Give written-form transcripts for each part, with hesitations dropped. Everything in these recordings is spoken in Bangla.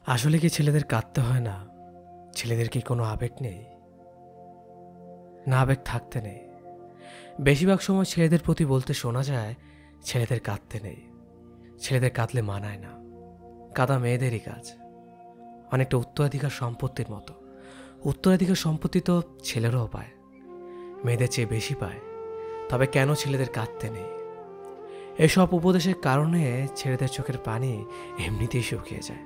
আসলে কি ছেলেদের কাঁদতে হয় না? ছেলেদের কি কোনো আবেগ নেই? না, আবেগ থাকতে নেই। বেশিরভাগ সময় ছেলেদের প্রতি বলতে শোনা যায়, ছেলেদের কাঁদতে নেই, ছেলেদের কাঁদলে মানায় না। কাঁদা মেয়েদেরই কাজ, অনেকটা উত্তরাধিকার সম্পত্তির মতো। উত্তরাধিকার সম্পত্তি তো ছেলেরাও পায়, মেয়েদের চেয়ে বেশি পায়। তবে কেন ছেলেদের কাঁদতে নেই? এসব উপদেশের কারণে ছেলেদের চোখের পানি এমনিতেই শুকিয়ে যায়।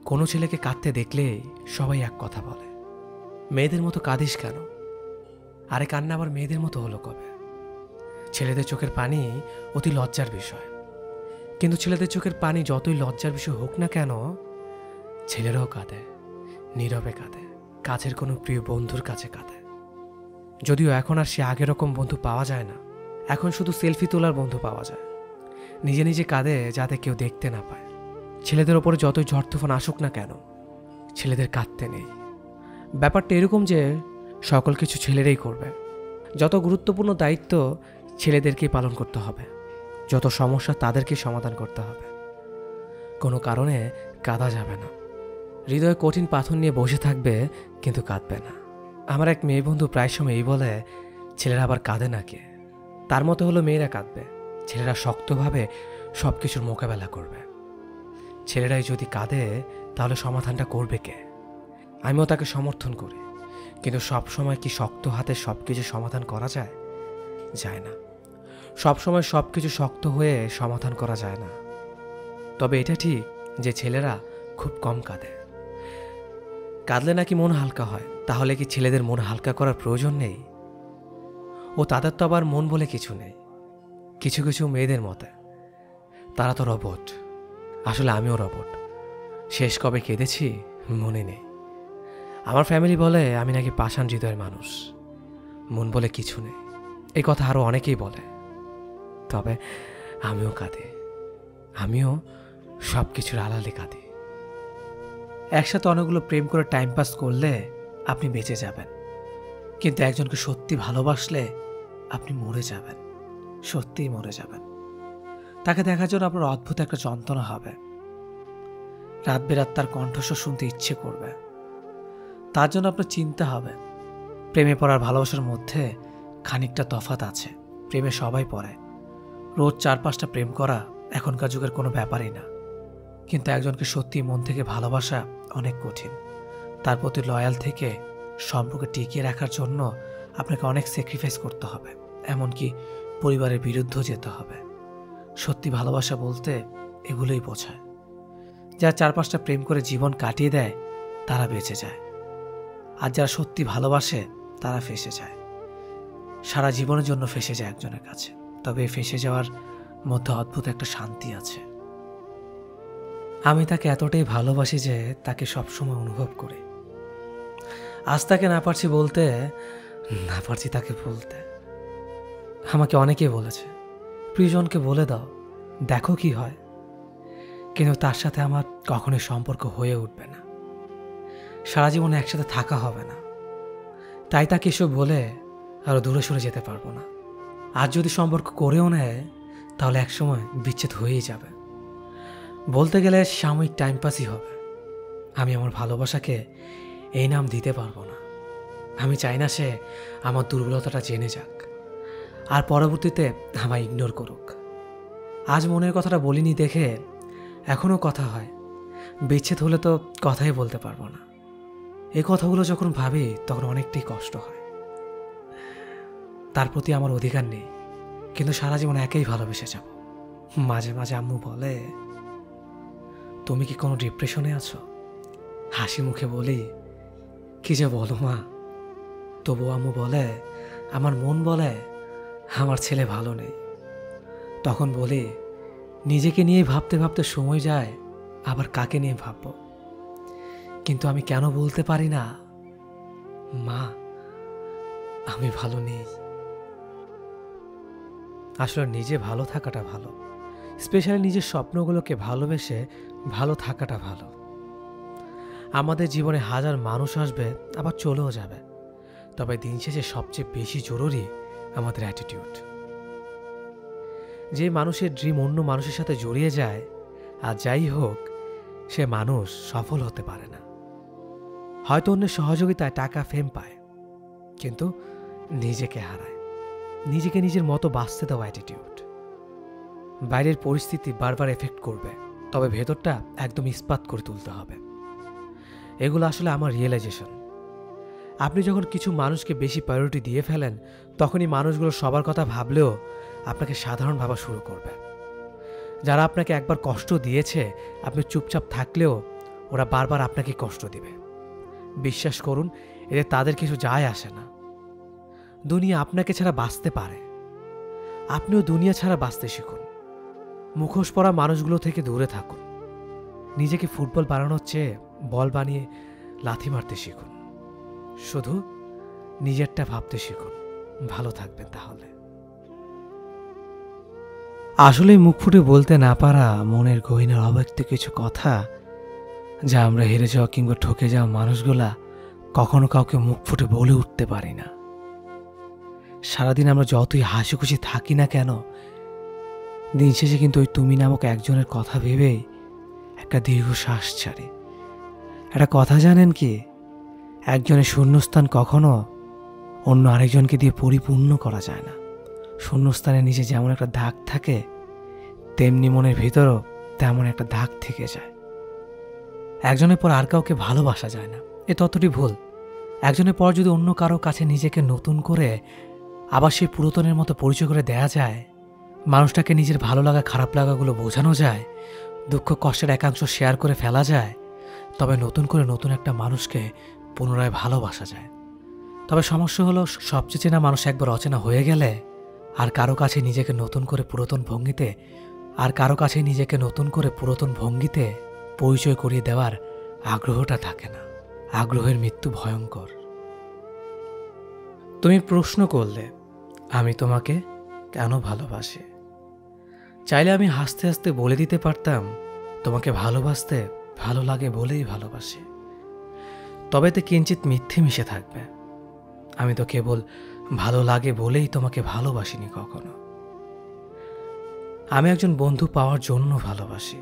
কোনো ছেলেকে কাঁদতে দেখলেই সবাই এক কথা বলে, মেয়েদের মতো কাঁদিস কেন? আরে কান্না আবার মেয়েদের মতো হলো কবে? ছেলেদের চোখের পানি অতি লজ্জার বিষয়, কিন্তু ছেলেদের চোখের পানি যতই লজ্জার বিষয় হোক না কেন, ছেলেরাও কাঁদে, নীরবে কাঁদে, কাছের কোনো প্রিয় বন্ধুর কাছে কাঁদে। যদিও এখন আর সে আগের রকম বন্ধু পাওয়া যায় না, এখন শুধু সেলফি তোলার বন্ধু পাওয়া যায়। নিজে নিজে কাঁদে যাতে কেউ দেখতে না পায়। ছেলেদের ওপরে যতই ঝড় তুফান আসুক না কেন, ছেলেদের কাঁদতে নেই। ব্যাপারটা এরকম যে সকল কিছু ছেলেরাই করবে। যত গুরুত্বপূর্ণ দায়িত্ব ছেলেদেরকেই পালন করতে হবে, যত সমস্যা তাদেরকেই সমাধান করতে হবে। কোনো কারণে কাঁদা যাবে না। হৃদয়ে কঠিন পাথর নিয়ে বসে থাকবে, কিন্তু কাঁদবে না। আমার এক মেয়ে বন্ধু প্রায় সময় এই বলে, ছেলেরা আবার কাঁদে না কে? তার মতো হলো মেয়েরা কাঁদবে, ছেলেরা শক্তভাবে সব কিছুর মোকাবেলা করবে। ছেলেরাই যদি কাঁদে তাহলে সমাধানটা করবে কে? আমিও তাকে সমর্থন করি, কিন্তু সব সময় কি শক্ত হাতে সব কিছু সমাধান করা যায়? যায় না। সব সময় সব কিছু শক্ত হয়ে সমাধান করা যায় না। তবে এটা ঠিক যে ছেলেরা খুব কম কাঁদে। কাঁদলে নাকি মন হালকা হয়। তাহলে কি ছেলেদের মন হালকা করার প্রয়োজন নেই? ও তাদের তো আবার মন বলে কিছু নেই। কিছু কিছু মেয়েদের মতে তারা তো রোবট। আসলে আমিও রোবট। শেষ কবে কেঁদেছি মনে নেই। আমার ফ্যামিলি বলে আমি নাকি পাষাণ হৃদয়ের মানুষ, মন বলে কিছু নেই। এই কথা আরো অনেকেই বলে। তবে আমিও কাঁদি, আমিও সব কিছুর আড়ালে কাঁদি। একসাথে অনেকগুলো প্রেম করে টাইম পাস করলে আপনি বেঁচে যাবেন, কিন্তু একজনকে সত্যি ভালোবাসলে আপনি মরে যাবেন, সত্যিই মরে যাবেন। তাকে দেখার জন্য আপনার অদ্ভুত একটা যন্ত্রণা হবে। রাত বেরাত তার কণ্ঠস্বর শুনতে ইচ্ছে করবে। তার জন্য আপনার চিন্তা হবে। প্রেমে পড়ার ভালোবাসার মধ্যে খানিকটা তফাৎ আছে। প্রেমে সবাই পড়ে, রোজ 4-5টা প্রেম করা এখনকার যুগের কোনো ব্যাপারই না। কিন্তু একজনকে সত্যি মন থেকে ভালোবাসা অনেক কঠিন। তার প্রতি লয়াল থেকে সম্পর্কে টিকিয়ে রাখার জন্য আপনাকে অনেক স্যাক্রিফাইস করতে হবে, এমনকি পরিবারের বিরুদ্ধেও যেতে হবে। সত্যি ভালোবাসা বলতে এগুলোই বোঝায়। যারা 4-5টা প্রেম করে জীবন কাটিয়ে দেয় তারা বেঁচে যায়, আর যারা সত্যি ভালোবাসে তারা ফেঁসে যায়। সারা জীবনের জন্য ফেঁসে যায় একজনের কাছে। তবে এই ফেঁসে যাওয়ার মধ্যে অদ্ভুত একটা শান্তি আছে। আমি তাকে এতটাই ভালোবাসি যে তাকে সবসময় অনুভব করি। আজ তাকে না পারছি বলতে, না পারছি তাকে বলতে। আমাকে অনেকেই বলেছে, প্রিয়জনকে বলে দাও, দেখো কি হয়। কিন্তু তার সাথে আমার কখনোই সম্পর্ক হয়ে উঠবে না, সারা জীবনে একসাথে থাকা হবে না। তাই তাকে এসব বলে আরো দূরে সরে যেতে পারবো না। আর যদি সম্পর্ক করেও নেয় তাহলে একসময় বিচ্ছেদ হয়েই যাবে। বলতে গেলে সাময়িক টাইম পাসই হবে। আমি আমার ভালোবাসাকে এই নাম দিতে পারবো না। আমি চাই না সে আমার দুর্বলতাটা জেনে যাক, আর পরবর্তীতে আমায় ইগনোর করুক। আজ মনের কথাটা বলিনি দেখে এখনও কথা হয়। বিচ্ছেদ হলে তো কথাই বলতে পারবো না। এই কথাগুলো যখন ভাবি তখন অনেকটাই কষ্ট হয়। তার প্রতি আমার অধিকার নেই, কিন্তু সারা জীবন একেই ভালোবেসে যাব। মাঝে মাঝে আম্মু বলে, তুমি কি কোনো ডিপ্রেশনে আছো? হাসি মুখে বলি, কি যে বলো মা। তবু আম্মু বলে, আমার মন বলে আমার ছেলে ভালো নেই। তখন বলি, নিজেকে নিয়ে ভাবতে ভাবতে সময় যায়, আবার কাকে নিয়ে ভাববো। কিন্তু আমি কেন বলতে পারি না, মা আমি ভালো নেই। আসলে নিজে ভালো থাকাটা ভালো, স্পেশালি নিজের স্বপ্নগুলোকে ভালোবেসে ভালো থাকাটা ভালো। আমাদের জীবনে হাজার মানুষ আসবে, আবার চলেও যাবে। তবে দিন শেষে সবচেয়ে বেশি জরুরি আমাদের অ্যাটিটিউড। যে মানুষের ড্রিম অন্য মানুষের সাথে জড়িয়ে যায়, আর যাই হোক সে মানুষ সফল হতে পারে না। হয়তো অন্যের সহযোগিতায় টাকা ফেম পায়, কিন্তু নিজেকে হারায়। নিজেকে নিজের মতো বাঁচতে দেওয়া অ্যাটিটিউড। বাইরের পরিস্থিতি বারবার এফেক্ট করবে, তবে ভেতরটা একদম ইস্পাত করে তুলতে হবে। এগুলো আসলে আমার রিয়েলাইজেশন। আপনি যখন কিছু মানুষকে বেশি প্রায়োরিটি দিয়ে ফেলেন, তখনই মানুষগুলো সবার কথা ভাবলেও আপনাকে সাধারণ ভাবা শুরু করবে। যারা আপনাকে একবার কষ্ট দিয়েছে, আপনি চুপচাপ থাকলেও ওরা বারবার আপনাকে কষ্ট দিবে। বিশ্বাস করুন, এতে তাদের কিছু যায় আসে না। দুনিয়া আপনাকে ছাড়া বাঁচতে পারে, আপনিও দুনিয়া ছাড়া বাঁচতে শিখুন। মুখোশ পরা মানুষগুলো থেকে দূরে থাকুন। নিজেকে ফুটবল বানানোর চেয়ে বল বানিয়ে লাথি মারতে শিখুন। শুধু নিজেরটা ভাবতে শিখুন। ভালো থাকবেন তাহলে। আসলে মুখ ফুটে বলতে না পারা মনের গহীনের অব্যক্ত কিছু কথা, যা আমরা হেরে যাওয়া কিংবা ঠকে যাওয়া মানুষগুলা কখনো কাউকে মুখ ফুটে বলে উঠতে পারি না। সারাদিন আমরা যতই হাসি খুশি থাকি না কেন, দিন শেষে কিন্তু ওই তুমি নামক একজনের কথা ভেবেই একটা দীর্ঘ শ্বাস ছাড়ে। একটা কথা জানেন কি, একজনের শূন্যস্থান কখনো অন্য আরেকজনকে দিয়ে পরিপূর্ণ করা যায় না। শূন্যস্থানের নিচে যেমন একটা দাগ থাকে, তেমনি মনের ভিতরও তেমন একটা দাগ থেকে যায়। একজনের পর আর কাউকে ভালোবাসা যায় না, এ ততটি ভুল। একজনের পর যদি অন্য কারো কাছে নিজেকে নতুন করে আবার সেই পুরাতনের মতো পরিচয় করে দেয়া যায়, মানুষটাকে নিজের ভালো লাগা খারাপ লাগাগুলো বোঝানো যায়, দুঃখ কষ্টের একাংশ শেয়ার করে ফেলা যায়, তবে নতুন করে নতুন একটা মানুষকে পুনরায় ভালোবাসা যায়। তবে সমস্যা হলো, সবচেয়ে চেনা মানুষ একবার অচেনা হয়ে গেলে আর কারো কাছে নিজেকে নতুন করে পুরাতন ভঙ্গিতে পরিচয় করিয়ে দেওয়ার আগ্রহটা থাকে না। আগ্রহের মৃত্যু ভয়ঙ্কর। তুমি প্রশ্ন করলে আমি তোমাকে কেন ভালোবাসি। চাইলে আমি হাসতে হাসতে বলে দিতে পারতাম, তোমাকে ভালোবাসতে ভালো লাগে বলেই ভালোবাসি। তবে এতে কিঞ্চিত মিথ্যে মিশে থাকবে। আমি তো কেবল ভালো লাগে বলেই তোমাকে ভালোবাসিনি কখনো। আমি একজন বন্ধু পাওয়ার জন্য ভালোবাসি,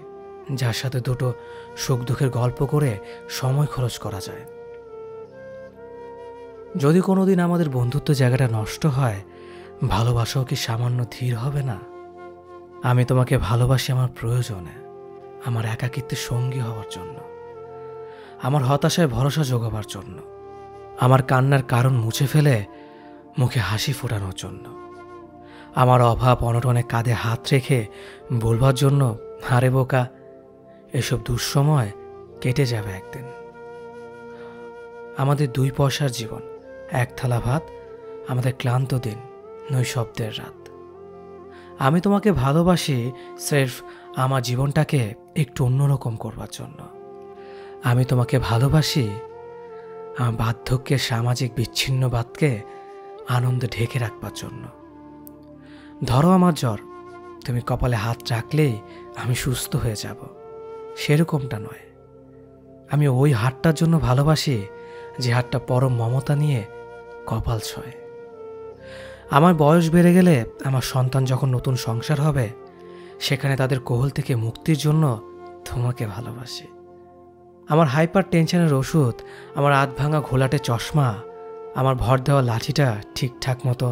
যার সাথে দুটো সুখ দুঃখের গল্প করে সময় খরচ করা যায়। যদি কোনোদিন আমাদের বন্ধুত্ব জায়গাটা নষ্ট হয়, ভালোবাসাও কি সামান্য ধীর হবে না? আমি তোমাকে ভালোবাসি আমার প্রয়োজনে, আমার একাকিত্বের সঙ্গী হওয়ার জন্য, আমার হতাশায় ভরসা জোগাবার জন্য, আমার কান্নার কারণ মুছে ফেলে মুখে হাসি ফোটানোর জন্য, আমার অভাব অনটনে কাঁধে হাত রেখে বলবার জন্য, হারে বোকা, এসব দুঃসময় কেটে যাবে একদিন। আমাদের 2 পয়সার জীবন, 1 থালা ভাত, আমাদের ক্লান্ত দিন, নৈশব্দের রাত। আমি তোমাকে ভালোবাসি স্রেফ আমার জীবনটাকে একটু অন্যরকম করবার জন্য। আমি তোমাকে ভালোবাসি আমার বার্ধক্যের সামাজিক বিচ্ছিন্নবাদকে আনন্দে ঢেকে রাখবার জন্য। ধরো আমার জ্বর, তুমি কপালে হাত রাখলেই আমি সুস্থ হয়ে যাব, সেরকমটা নয়। আমি ওই হাতটার জন্য ভালোবাসি যে হাতটা পরম মমতা নিয়ে কপাল ছোঁয়। আমার বয়স বেড়ে গেলে, আমার সন্তান যখন নতুন সংসার হবে, সেখানে তাদের কোহল থেকে মুক্তির জন্য তোমাকে ভালোবাসি। আমার হাইপার টেনশনের ওষুধ, আমার আধ ভাঙা ঘোলাটে চশমা, আমার ভর দেওয়া লাঠিটা ঠিকঠাক মতো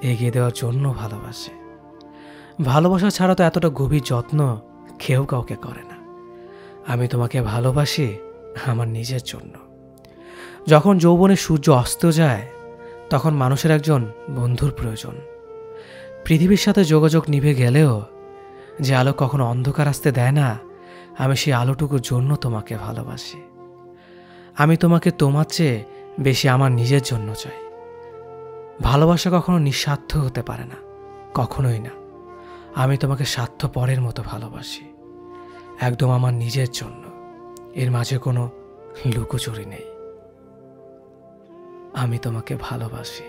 এগিয়ে দেওয়ার জন্য ভালোবাসি। ভালোবাসা ছাড়া তো এতটা গভীর যত্ন কেউ কাউকে করে না। আমি তোমাকে ভালোবাসি আমার নিজের জন্য। যখন যৌবনের সূর্য অস্ত যায়, তখন মানুষের একজন বন্ধুর প্রয়োজন। পৃথিবীর সাথে যোগাযোগ নিভে গেলেও যে আলো কখনো অন্ধকার আসতে দেয় না, আমি সেই আলোটুকুর জন্য তোমাকে ভালোবাসি। আমি তোমাকে তোমার চেয়ে বেশি আমার নিজের জন্য চাই। ভালোবাসা কখনো নিঃস্বার্থ হতে পারে না, কখনোই না। আমি তোমাকে স্বার্থপরের মতো ভালোবাসি, একদম আমার নিজের জন্য। এর মাঝে কোনো লুকোচুরি নেই। আমি তোমাকে ভালোবাসি।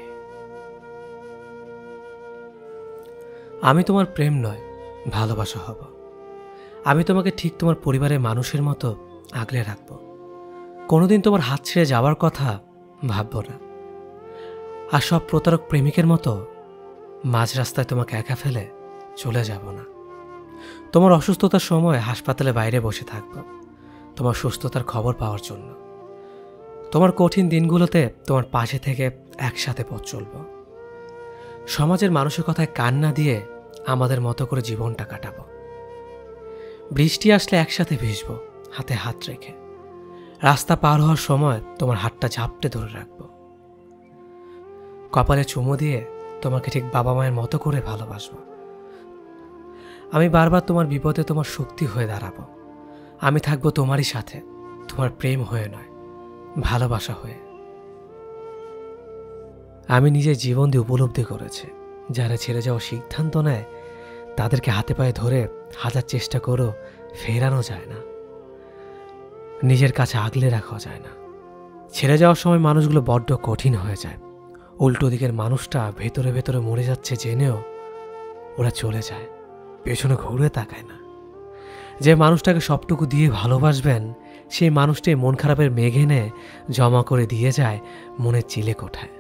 আমি তোমার প্রেম নয়, ভালোবাসা হব। আমি তোমাকে ঠিক তোমার পরিবারের মানুষের মতো আগলে রাখব। কোনোদিন তোমার হাত ছেড়ে যাওয়ার কথা ভাবব না। আর সব প্রতারক প্রেমিকের মতো মাঝ রাস্তায় তোমাকে একা ফেলে চলে যাব না। তোমার অসুস্থতার সময় হাসপাতালে বাইরে বসে থাকব, তোমার সুস্থতার খবর পাওয়ার জন্য। তোমার কঠিন দিনগুলোতে তোমার পাশে থেকে একসাথে পথ চলব। সমাজের মানুষের কথায় কান না দিয়ে আমাদের মতো করে জীবনটা কাটাবো। বৃষ্টি আসলে একসাথে ভিজবো, হাতে হাত রেখে। রাস্তা পার হওয়ার সময় তোমার হাতটা ঝাপটে ধরে রাখবো। কপালে চুমো দিয়ে তোমাকে ঠিক বাবা মায়ের মতো করে ভালোবাসবো। আমি বারবার তোমার বিপদে তোমার শক্তি হয়ে দাঁড়াবো। আমি থাকবো তোমারই সাথে, তোমার প্রেম হয়ে নয়, ভালোবাসা হয়ে। আমি নিজের জীবন দিয়ে উপলব্ধি করেছি, যারা ছেড়ে যাওয়ার সিদ্ধান্ত নেয় তাদেরকে হাতে পায়ে ধরে হাজার চেষ্টা করেও ফেরানো যায় না, নিজের কাছে আগলে রাখা যায় না। ছেড়ে যাওয়ার সময় মানুষগুলো বড্ড কঠিন হয়ে যায়। উল্টো দিকের মানুষটা ভেতরে ভেতরে মরে যাচ্ছে জেনেও ওরা চলে যায়, পেছনে ঘুরে তাকায় না। যে মানুষটাকে সবটুকু দিয়ে ভালোবাসবেন, সেই মানুষটাই মন খারাপের মেঘ এনে জমা করে দিয়ে যায় মনের চিলে কোঠায়।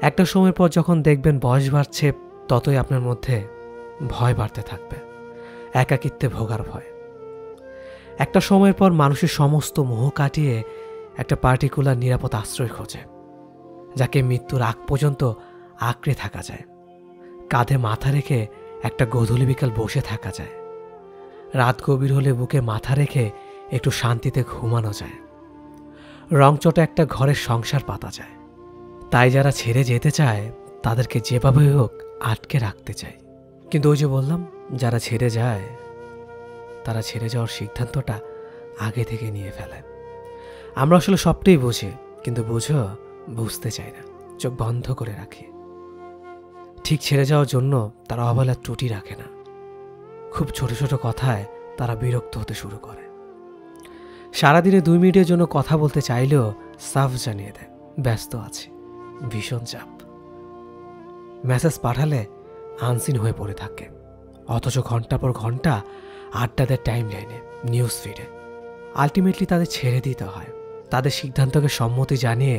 একটা সময়ের পর যখন দেখবেন বয়স বাড়ছে, ততই আপনার মধ্যে ভয় বাড়তে থাকবে, একাকিত্বে ভোগার ভয়। একটা সময়ের পর মানুষের সমস্ত মোহ কাটিয়ে একটা পার্টিকুলার নিরাপদ আশ্রয় খোঁজে, যাকে মৃত্যুর আগ পর্যন্ত আঁকড়ে থাকা যায়। কাঁধে মাথা রেখে একটা গোধূলি বিকাল বসে থাকা যায়। রাত গভীর হলে বুকে মাথা রেখে একটু শান্তিতে ঘুমানো যায়। রংচটা একটা ঘরের সংসার পাতা যায়। তাই যারা ছেড়ে যেতে চায় তাদেরকে যেভাবে হোক আটকে রাখতে চায়। কিন্তু ওই যে বললাম, যারা ছেড়ে যায় তারা ছেড়ে যাওয়ার সিদ্ধান্তটা আগে থেকে নিয়ে ফেলে। আমরা আসলে সবটাই বুঝি, কিন্তু বুঝতে চাই না, চোখ বন্ধ করে রাখি। ঠিক ছেড়ে যাওয়ার জন্য তারা অবহেলার ত্রুটি রাখে না। খুব ছোট ছোট কথায় তারা বিরক্ত হতে শুরু করে। সারাদিনে 2 মিনিটের জন্য কথা বলতে চাইলেও সাফ জানিয়ে দেয় ব্যস্ত আছে, ভীষণ চাপ। মেসেজ পাঠালে আনসিন হয়ে পড়ে থাকে, অথচ ঘন্টা পর ঘন্টা আড্ডা দেয় টাইম লাইনে, নিউজ ফিডে। আলটিমেটলি তাদের ছেড়ে দিতে হয়। তাদের সিদ্ধান্তকে সম্মতি জানিয়ে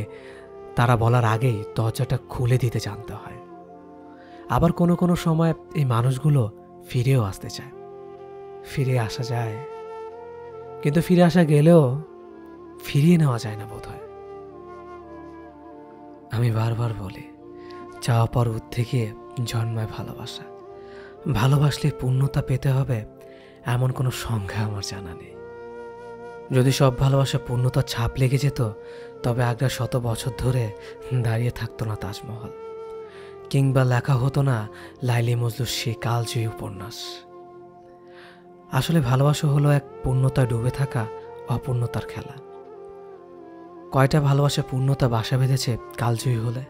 তারা বলার আগেই দরজাটা খুলে দিতে জানতে হয়। আবার কোনো কোনো সময় এই মানুষগুলো ফিরেও আসতে চায়, ফিরে আসা যায়, কিন্তু ফিরে আসা গেলেও ফিরিয়ে নেওয়া যায় না বোধহয়। আমি বারবার বলি, চাওয়া পাওয়ার থেকে জন্মায় ভালোবাসা। ভালোবাসলে পূর্ণতা পেতে হবে এমন কোনো সংজ্ঞা আমার জানা নেই। যদি সব ভালোবাসা পূর্ণতার ছাপ লেগে যেত, তবে আগ্রা 100 বছর ধরে দাঁড়িয়ে থাকতো না তাজমহল, কিংবা লেখা হতো না লাইলি মজনুর সে কালজয়ী উপন্যাস। আসলে ভালোবাসা হলো এক পূর্ণতায় ডুবে থাকা অপূর্ণতার খেলা। কয়টা ভালোবাসা পূর্ণতা বাসা বেঁধেছে কালজয়ী হলে?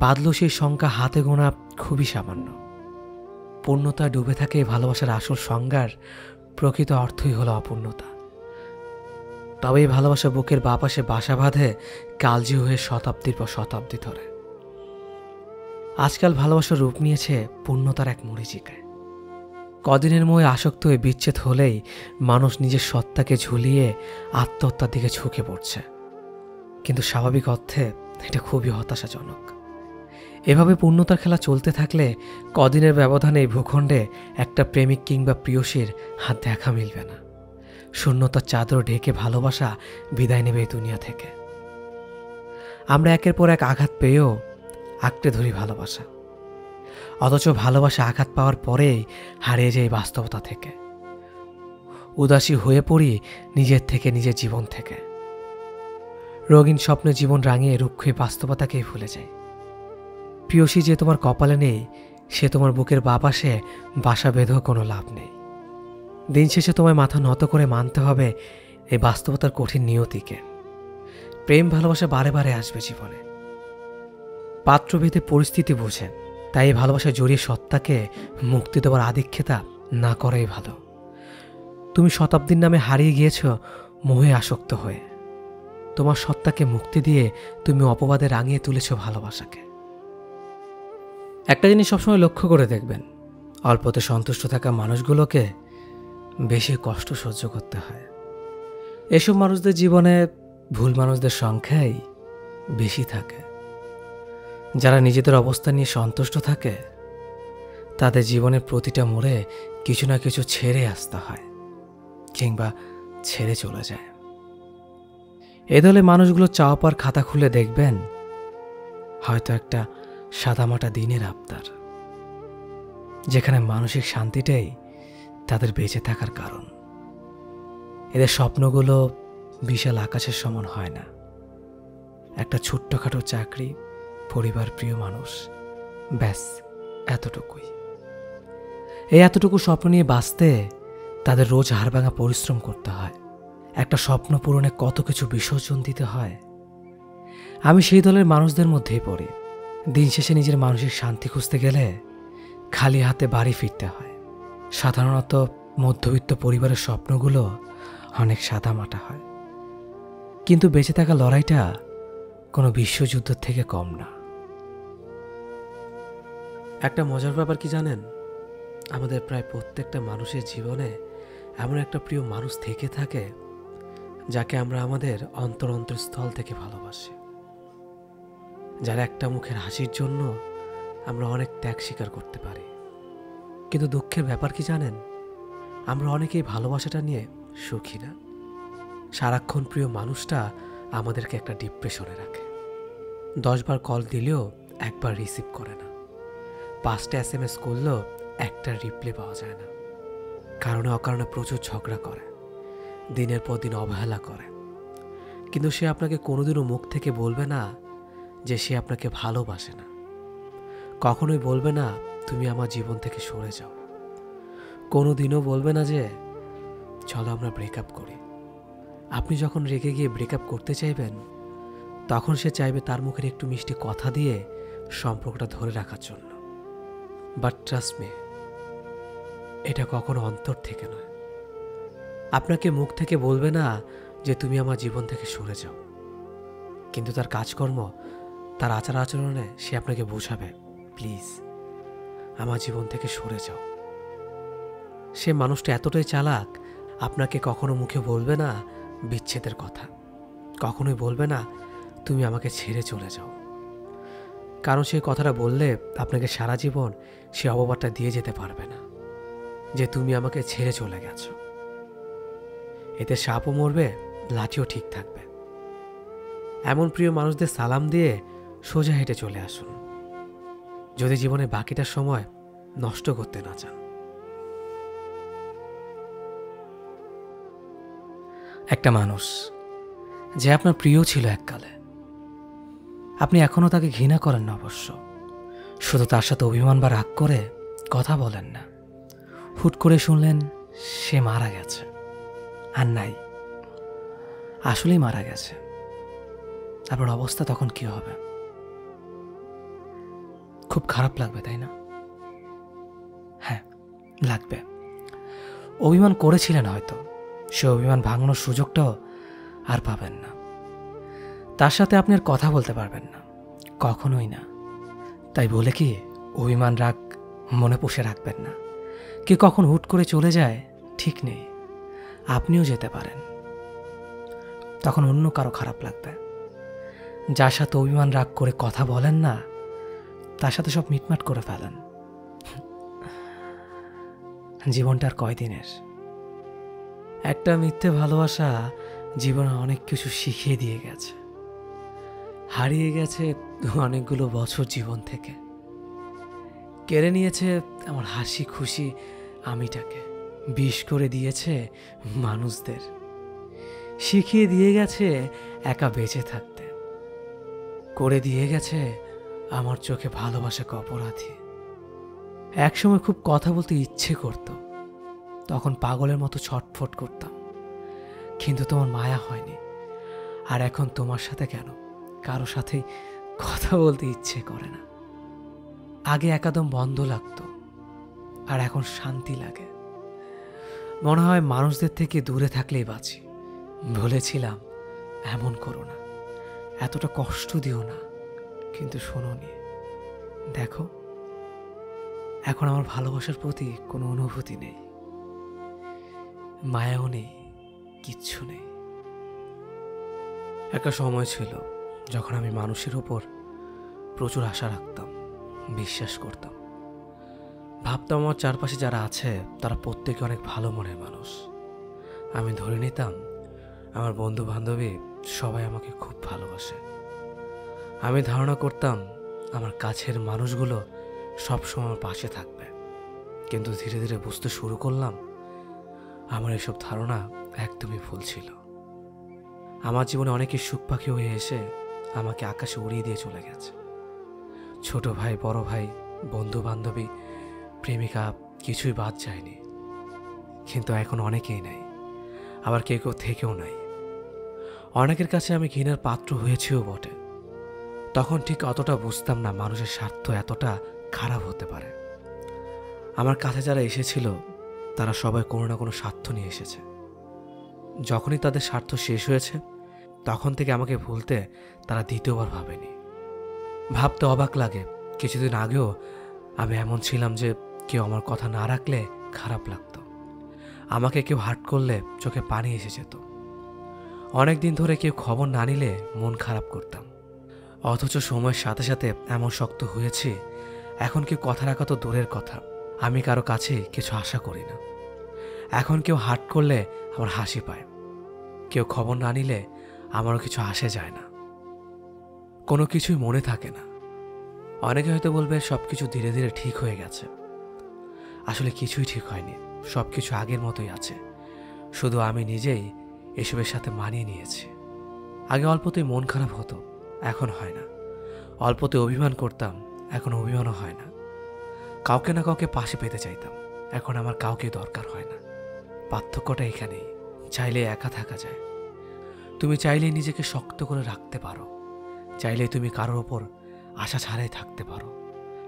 বাদল সেই সংখ্যা হাতে গোনা খুবই সামান্য। পূর্ণতায় ডুবে থাকে ভালোবাসার আসল সংজ্ঞার প্রকৃত অর্থই হলো অপূর্ণতা। তবে এই ভালোবাসা বুকের বাপাশে বাসা বাঁধে কালজয়ী হয়ে শতাব্দীর পর শতাব্দী ধরে। আজকাল ভালোবাসার রূপ নিয়েছে পূর্ণতার এক মরীচিকায়। কদিনের মোহে আসক্ত হয়ে বিচ্ছেদ হলেই মানুষ নিজের সত্তাকে ঝুলিয়ে আত্মহত্যার দিকে ঝুঁকে পড়ছে। কিন্তু স্বাভাবিক অর্থে এটা খুবই হতাশাজনক। এভাবে পূর্ণতার খেলা চলতে থাকলে কদিনের ব্যবধানে এই ভূখণ্ডে একটা প্রেমিক কিংবা প্রিয়সীর হাত দেখা মিলবে না। শূন্যতার চাদর ঢেকে ভালোবাসা বিদায় নেবে এই দুনিয়া থেকে। আমরা একের পর এক আঘাত পেয়েও আঁকড়ে ধরি ভালোবাসা, অথচ ভালোবাসা আঘাত পাওয়ার পরেই হারিয়ে যায় বাস্তবতা থেকে। উদাসী হয়ে পড়ি নিজের থেকে, নিজের জীবন থেকে। রঙিন স্বপ্নে জীবন রাঙিয়ে রুক্ষ বাস্তবতাকেই ভুলে যায়। প্রিয়সী যে তোমার কপালে নেই, সে তোমার বুকের বাপাশে বাসা বেঁধেও কোনো লাভ নেই। দিন শেষে তোমায় মাথা নত করে মানতে হবে এই বাস্তবতার কঠিন নিয়তিকে। প্রেম ভালোবাসা বারে বারে আসবে জীবনে, পাত্রভেদে পরিস্থিতি বুঝে। তাই এই ভালোবাসা জড়িয়ে সত্তাকে মুক্তি দেওয়ার আধিক্যতা না করাই ভালো। তুমি শতাব্দীর নামে হারিয়ে গিয়েছ মোহে আসক্ত হয়ে। তোমার সত্তাকে মুক্তি দিয়ে তুমি অপবাদে রাঙিয়ে তুলেছ ভালোবাসাকে। একটা জিনিস সবসময় লক্ষ্য করে দেখবেন, অল্পতে সন্তুষ্ট থাকা মানুষগুলোকে বেশি কষ্ট সহ্য করতে হয়। এসব মানুষদের জীবনে ভুল মানুষদের সংখ্যাই বেশি থাকে। যারা নিজেদের অবস্থা নিয়ে সন্তুষ্ট থাকে, তাদের জীবনের প্রতিটা মোড়ে কিছু না কিছু ছেড়ে আসতে হয়, কিংবা ছেড়ে চলে যায়। এ দলে মানুষগুলো চাওয়া পাওয়ার খাতা খুলে দেখবেন হয়তো একটা সাদামাটা দিনের আবদার, যেখানে মানসিক শান্তিটাই তাদের বেঁচে থাকার কারণ। এদের স্বপ্নগুলো বিশাল আকাশের সমান হয় না। একটা ছোট্টখাটো চাকরি, পরিবার, প্রিয় মানুষ, ব্যাস এতটুকুই। এই এতটুকু স্বপ্ন নিয়ে বাঁচতে তাদের রোজ হাড়ভাঙা পরিশ্রম করতে হয়। একটা স্বপ্ন পূরণে কত কিছু বিসর্জন দিতে হয়। আমি সেই দলের মানুষদের মধ্যেই পড়ি। দিন শেষে নিজের মানসিক শান্তি খুঁজতে গেলে খালি হাতে বাড়ি ফিরতে হয়। সাধারণত মধ্যবিত্ত পরিবারের স্বপ্নগুলো অনেক সাদামাটা হয়, কিন্তু বেঁচে থাকা লড়াইটা কোনো বিশ্বযুদ্ধের থেকে কম না। একটা মজার ব্যাপার কি জানেন, আমাদের প্রায় প্রত্যেকটা মানুষের জীবনে এমন একটা প্রিয় মানুষ থেকে থাকে যাকে আমরা আমাদের অন্তরস্থল থেকে ভালোবাসি, যার একটা মুখের হাসির জন্য আমরা অনেক ত্যাগ স্বীকার করতে পারি। কিন্তু দুঃখের ব্যাপার কি জানেন, আমরা অনেকেই ভালোবাসাটা নিয়ে সুখী না। সারাক্ষণ প্রিয় মানুষটা আমাদেরকে একটা ডিপ্রেশনে রাখে। 10 বার কল দিলেও একবার রিসিভ করে না, 5টা SMS করলেও একটা রিপ্লাই পাওয়া যায় না। কারণে অকারণে প্রচুর ঝগড়া করে, দিনের পর দিন অবহেলা করে। কিন্তু সে আপনাকে কোনোদিনও মুখ থেকে বলবে না যে সে আপনাকে ভালোবাসে না। কখনোই বলবে না তুমি আমার জীবন থেকে সরে যাও। কোনোদিনও বলবে না যে চলো আমরা ব্রেকআপ করি। আপনি যখন রেগে গিয়ে ব্রেকআপ করতে চাইবেন, তখন সে চাইবে তার মুখের একটু মিষ্টি কথা দিয়ে সম্পর্কটা ধরে রাখার জন্য। বাট ট্রাস্ট মি, এটা কখনো অন্তর থেকে নয়। আপনাকে মুখ থেকে বলবে না যে তুমি আমার জীবন থেকে সরে যাও, কিন্তু তার কাজকর্ম, তার আচার আচরণে সে আপনাকে বোঝাবে প্লিজ আমার জীবন থেকে সরে যাও। সে মানুষটা এতটাই চালাক, আপনাকে কখনো মুখে বলবে না বিচ্ছেদের কথা, কখনোই বলবে না তুমি আমাকে ছেড়ে চলে যাও। কারণ সে কথাটা বললে আপনাকে সারা জীবন সে অপবাদটা দিয়ে যেতে পারবে না যে তুমি আমাকে ছেড়ে চলে গেছো। এতে সাপও মরবে, লাঠিও ঠিক থাকবে। এমন প্রিয় মানুষদের সালাম দিয়ে সোজা হেঁটে চলে আসুন, যদি জীবনে বাকিটা সময় নষ্ট করতে না চান। একটা মানুষ যে আপনার প্রিয় ছিল এককালে, আপনি এখনো তাকে ঘৃণা করেন না অবশ্য, শুধু তার সাথে অভিমান বা রাগ করে কথা বলেন না। হুট করে শুনলেন সে মারা গেছে, আর নাই, আসলেই মারা গেছে। আপনার অবস্থা তখন কি হবে? খুব খারাপ লাগবে, তাই না? হ্যাঁ, লাগবে। অভিমান করেছিলেন হয়তো, সে অভিমান ভাঙানোর সুযোগটাও আর পাবেন না। তার সাথে আপনি আর কথা বলতে পারবেন না, কখনোই না। তাই বলে কি অভিমান রাগ মনে পুষে রাখবেন না। কে কখন হুট করে চলে যায় ঠিক নেই, আপনিও যেতে পারেন। তখন অন্য কারো খারাপ লাগবে। যার সাথে অভিমান রাগ করে কথা বলেন না, তার সাথে সব মিটমাট করে ফেলেন। জীবনটা আর কয়দিনের? একটা মিথ্যে ভালোবাসা জীবনে অনেক কিছু শিখিয়ে দিয়ে গেছে, হারিয়ে গেছে অনেকগুলো বছর জীবন থেকে, কেড়ে নিয়েছে আমার হাসি খুশি আমিটাকে, বিষ করে দিয়েছে মানুষদের, শিখিয়ে দিয়ে গেছে একা বেঁচে থাকতে, করে দিয়ে গেছে আমার চোখে ভালোবাসাকে অপরাধী। একসময় খুব কথা বলতে ইচ্ছে করত, তখন পাগলের মতো ছটফট করতাম, কিন্তু তোমার মায়া হয়নি। আর এখন তোমার সাথে কেন কারো সাথেই কথা বলতে ইচ্ছে করে না। আগে একাদম বন্ধ লাগতো, আর এখন শান্তি লাগে। মনে হয় মানুষদের থেকে দূরে থাকলেই বাঁচি। বলেছিলাম এমন করো না, এতটা কষ্ট দিও না, কিন্তু শোনোনি। দেখো, এখন আমার ভালোবাসার প্রতি কোনো অনুভূতি নেই, মায়াও নেই, কিচ্ছু নেই। একটা সময় ছিল যখন আমি মানুষের উপর প্রচুর আশা রাখতাম, বিশ্বাস করতাম। ভাবতাম আমার চারপাশে যারা আছে তারা প্রত্যেকে অনেক ভালো মনের মানুষ, আমি ধরে নিতাম আমার বন্ধু বান্ধবী সবাই আমাকে খুব ভালোবাসে। আমি ধারণা করতাম আমার কাছের মানুষগুলো সবসময় আমার পাশে থাকবে। কিন্তু ধীরে ধীরে বুঝতে শুরু করলাম আমার এসব ধারণা একদমই ভুল ছিল। আমার জীবনে অনেকে সুখ পাখি হয়ে এসে আমাকে আকাশে উড়িয়ে দিয়ে চলে গেছে। ছোট ভাই, বড় ভাই, বন্ধু বান্ধবী, প্রেমিকা, কিছুই বাদ যায়নি। কিন্তু এখন অনেকেই নাই, আবার কেউ কেউ থেকেও নাই। অনেকের কাছে আমি ঘৃণার পাত্র হয়েছিও বটে। তখন ঠিক অতটা বুঝতাম না মানুষের স্বার্থ এতটা খারাপ হতে পারে। আমার কাছে যারা এসেছিল তারা সবাই কোনো না কোনো স্বার্থ নিয়ে এসেছে। যখনই তাদের স্বার্থ শেষ হয়েছে তখন থেকে আমাকে ভুলতে তারা দ্বিতীয়বার ভাবেনি। ভাবতে অবাক লাগে, কিছুদিন আগেও আমি এমন ছিলাম যে কেউ আমার কথা না রাখলে খারাপ লাগতো। আমাকে কেউ হার্ট করলে চোখে পানি এসে যেত। অনেক দিন ধরে কেউ খবর না নিলে মন খারাপ করতাম। অথচ সময়ের সাথে সাথে এমন শক্ত হয়েছে এখন কেউ কথা রাখা তো দূরের কথা, আমি কারো কাছে কিছু আশা করি না। এখন কেউ হার্ট করলে আমার হাসি পায়, কেউ খবর না নিলে আমারও কিছু আসে যায় না, কোনো কিছুই মনে থাকে না। অনেকে হয়তো বলবে সব কিছু ধীরে ধীরে ঠিক হয়ে গেছে। আসলে কিছুই ঠিক হয়নি, সব কিছু আগের মতোই আছে। শুধু আমি নিজেই এসবের সাথে মানিয়ে নিয়েছি। আগে অল্পতেই মন খারাপ হতো, এখন হয় না। অল্পতে অভিমান করতাম, এখন অভিমানও হয় না। কাউকে না কাউকে পাশে পেতে চাইতাম, এখন আমার কাউকে দরকার হয় না। পার্থক্যটা এখানেই, চাইলে একা থাকা যায়। তুমি চাইলেই নিজেকে শক্ত করে রাখতে পারো, চাইলে তুমি কারোর ওপর আশা ছাড়াই থাকতে পারো।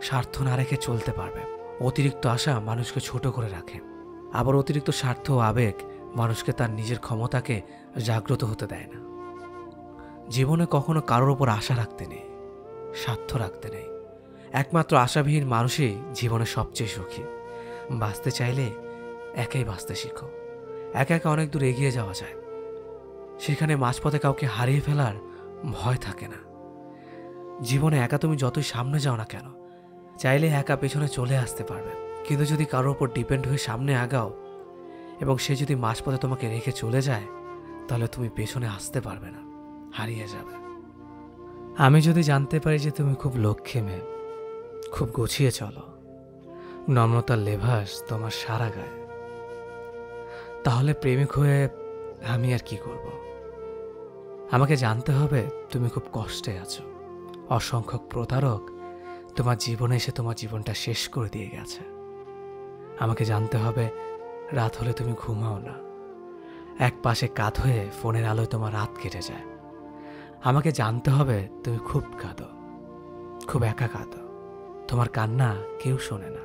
স্বার্থ না রেখে চলতে পারবে। অতিরিক্ত আশা মানুষকে ছোট করে রাখে, আবার অতিরিক্ত স্বার্থ ও আবেগ মানুষকে তার নিজের ক্ষমতাকে জাগ্রত হতে দেয় না। জীবনে কখনো কারোর ওপর আশা রাখতে নেই, স্বার্থ রাখতে নেই। একমাত্র আশাবিহীন মানুষই জীবনে সবচেয়ে সুখী। বাঁচতে চাইলে একাই বাঁচতে শিখো। একা একা অনেক দূর এগিয়ে যাওয়া যায়, সেখানে মাঝপথে কাউকে হারিয়ে ফেলার ভয় থাকে না। জীবনে একা তুমি যতই সামনে যাও না কেন, চাইলে একা পেছনে চলে আসতে পারবে। কিন্তু যদি কারোর উপর ডিপেন্ড হয়ে সামনে আগাও এবং সে যদি মাঝপথে তোমাকে রেখে চলে যায়, তাহলে তুমি পেছনে আসতে পারবে না, হারিয়ে যাবে। আমি যদি জানতে পারি যে তুমি খুব লক্ষ্মী মেয়ে, খুব গুছিয়ে চলো, নম্রতার লেভাস তোমার সারা গায়ে, তাহলে প্রেমিক হয়ে আমি আর কি করব? আমাকে জানতে হবে তুমি খুব কষ্টে আছো। অসংখ্য প্রতারক তোমার জীবনে এসে তোমার জীবনটা শেষ করে দিয়ে গেছে। আমাকে জানতে হবে রাত হলে তুমি ঘুমাও না, এক পাশে কাত হয়ে ফোনের আলোয় তোমার রাত কেটে যায়। আমাকে জানতে হবে তুমি খুব কাঁদো, খুব একা কাঁদো, তোমার কান্না কেউ শোনে না।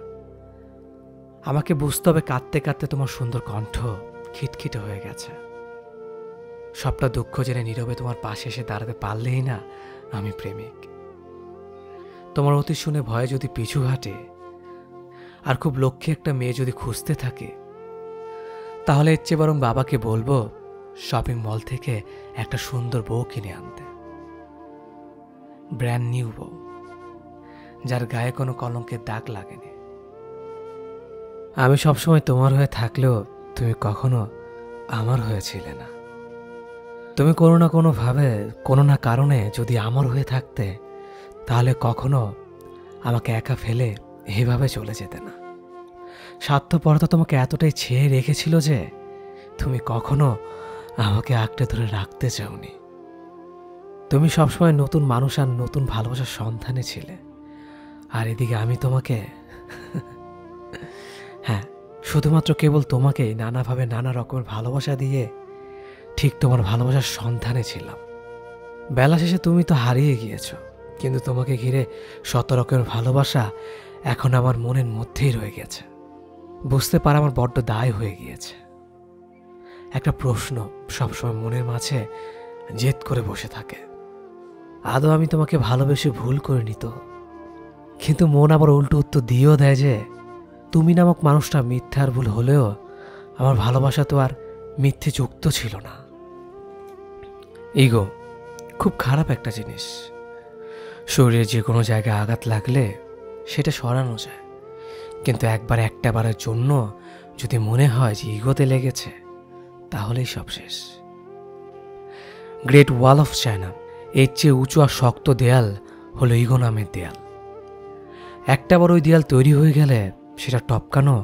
আমাকে বুঝতে হবে কাঁদতে কাঁদতে তোমার সুন্দর কণ্ঠ খিটখিটে হয়ে গেছে। সবটা দুঃখ জেনে নীরবে তোমার পাশে এসে দাঁড়াতে পারলেই না আমি প্রেমিক। তোমার অতি শুনে ভয়ে যদি পিছু হাঁটে আর খুব লক্ষ্যে একটা মেয়ে যদি খুঁজতে থাকে, তাহলে এর চেয়ে বরং বাবাকে বলবো শপিং মল থেকে একটা সুন্দর বউ কিনে আনতে, ব্র্যান্ড নিউ বউ, যার গায়ে কোনো কলঙ্কের দাগ লাগেনি। আমি সবসময় তোমার হয়ে থাকলেও তুমি কখনো আমার হয়েছিলে না। তুমি কোনো না কোনোভাবে, কোনো না কারণে যদি আমার হয়ে থাকতে, তাহলে কখনো আমাকে একা ফেলে এভাবে চলে যেতে না। স্বার্থপরতা তোমাকে এতটাই ছেয়ে রেখেছিল যে তুমি কখনো আমাকে আঁকড়ে ধরে রাখতে চাওনি। তুমি সবসময় নতুন মানুষ আর নতুন ভালোবাসার সন্ধানে ছিলে, আর এদিকে আমি তোমাকে হ্যাঁ, শুধুমাত্র কেবল তোমাকেই নানাভাবে নানা রকমের ভালোবাসা দিয়ে ঠিক তোমার ভালোবাসার সন্ধানে ছিলাম। বেলা শেষে তুমি তো হারিয়ে গিয়েছ, কিন্তু তোমাকে ঘিরে শত রকমের ভালোবাসা এখন আমার মনের মধ্যেই রয়ে গেছে। বুঝতে পারা আমার বড্ড দায় হয়ে গিয়েছে। একটা প্রশ্ন সবসময় মনের মাঝে জেদ করে বসে থাকে, আদৌ আমি তোমাকে ভালোবেসে ভুল করিনি তো? কিন্তু মন আবার উল্টো উত্তর দিয়েও দেয় যে তুমি নামক মানুষটা মিথ্যার ভুল হলেও আমার ভালোবাসা তো আর মিথ্যে যুক্ত ছিল না। ইগো খুব খারাপ একটা জিনিস। শরীরে যে কোনো জায়গায় আঘাত লাগলে সেটা সরানো যায়, কিন্তু একবার একটা বারের জন্য যদি মনে হয় যে ইগোতে লেগেছে, তাহলেই সব শেষ। গ্রেট ওয়াল অফ চায়না, এর চেয়ে উঁচু আর শক্ত দেয়াল হলো ইগো নামের দেয়াল। একটাবার ওই দেয়াল তৈরি হয়ে গেলে সেটা টপকানো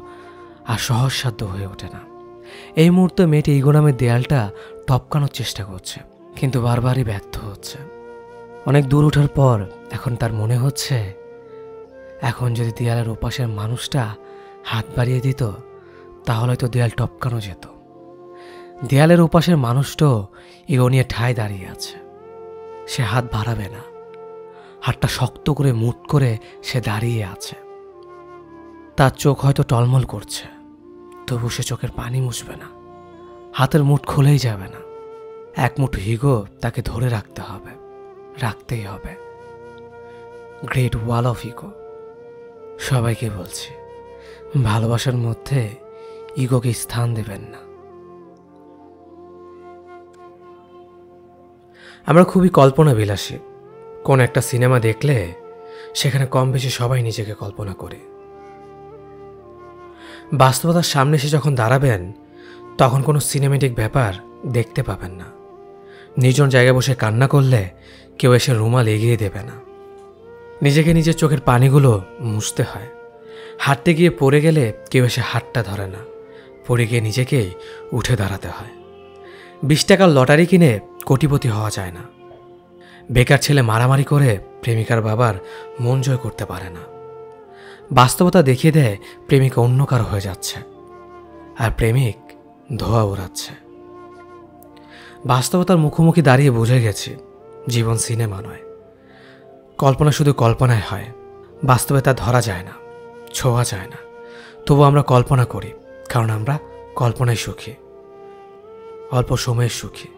আর সহজসাধ্য হয়ে ওঠে না। এই মুহূর্তে মেয়েটি ইগো নামের দেয়ালটা টপকানোর চেষ্টা করছে, কিন্তু বারবারই ব্যর্থ হচ্ছে। অনেক দূর ওঠার পর এখন তার মনে হচ্ছে, এখন যদি দেয়ালের ওপাশের মানুষটা হাত বাড়িয়ে দিত তাহলে তো দেয়াল টপকানো যেত। দেয়ালের ওপাশের মানুষটাও ইগো নিয়ে ঠায় দাঁড়িয়ে আছে। সে হাত বাড়াবে না, হাতটা শক্ত করে মুঠ করে সে দাঁড়িয়ে আছে। তার চোখ হয়তো টলমল করছে, তবু সে চোখের পানি মুছবে না। হাতের মুঠ খুলেই যাবে না। এক মুঠো ইগো তাকে ধরে রাখতে হবে, রাখতেই হবে। Great wall of ego. সবাইকে বলছি, ভালোবাসার মধ্যে ইগোকে স্থান দেবেন না। আমরা খুবই কল্পনা বিলাসী। কোন একটা সিনেমা দেখলে সেখানে কম বেশি সবাই নিজেকে কল্পনা করে। বাস্তবতার সামনে এসে যখন দাঁড়াবেন তখন কোনো সিনেমেটিক ব্যাপার দেখতে পাবেন না। নির্জন জায়গায় বসে কান্না করলে কেউ এসে রুমাল এগিয়ে দেবে না। নিজেকে নিজের চোখের পানিগুলো মুছতে হয়। হাঁটতে গিয়ে পড়ে গেলে কেউ এসে হাতটা ধরে না, পড়ে গিয়ে নিজেকেই উঠে দাঁড়াতে হয়। 20 টাকার লটারি কিনে কোটিপতি হওয়া যায় না। বেকার ছেলে মারামারি করে প্রেমিকার বাবার মন জয় করতে পারে না। বাস্তবতা দেখিয়ে দেয় প্রেমিকা অন্য কারো হয়ে যাচ্ছে, আর প্রেমিক ধোয়া ওড়াচ্ছে। বাস্তবতার মুখোমুখি দাঁড়িয়ে বুঝে গেছি, জীবন সিনেমা নয়। কল্পনা শুধু কল্পনায় হয়, বাস্তবে তা ধরা যায় না, ছোঁয়া যায় না। তবু আমরা কল্পনা করি, কারণ আমরা কল্পনায় সুখী, অল্প সময়ের সুখী।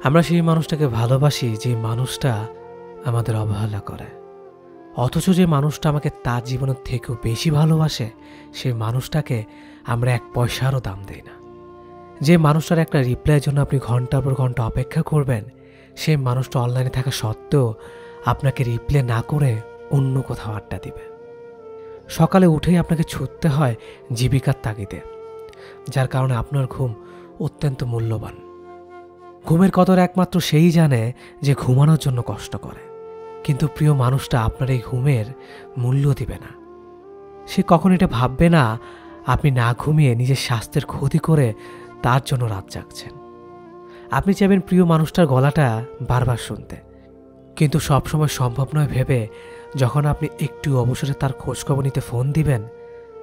আমরা সেই মানুষটাকে ভালোবাসি যে মানুষটা আমাদের অবহেলা করে, অথচ যে মানুষটা আমাকে তার জীবনের থেকেও বেশি ভালোবাসে সেই মানুষটাকে আমরা 1 পয়সারও দাম দিই না। যে মানুষটার একটা রিপ্লাইয়ের জন্য আপনি ঘন্টার পর ঘন্টা অপেক্ষা করবেন, সেই মানুষটা অনলাইনে থাকা সত্ত্বেও আপনাকে রিপ্লাই না করে অন্য কোথাও আড্ডা দিবে। সকালে উঠেই আপনাকে ছুটতে হয় জীবিকার তাগিদে, যার কারণে আপনার ঘুম অত্যন্ত মূল্যবান। ঘুমের কদর একমাত্র সেই জানে যে ঘুমানোর জন্য কষ্ট করে, কিন্তু প্রিয় মানুষটা আপনার এই ঘুমের মূল্য দিবে না। সে কখন এটা ভাববে না আপনি না ঘুমিয়ে নিজের স্বাস্থ্যের ক্ষতি করে তার জন্য রাত জাগছেন। আপনি চাইবেন প্রিয় মানুষটার গলাটা বারবার শুনতে, কিন্তু সবসময় সম্ভব নয় ভেবে যখন আপনি একটু অবসরে তার খোঁজখবর নিতে ফোন দিবেন,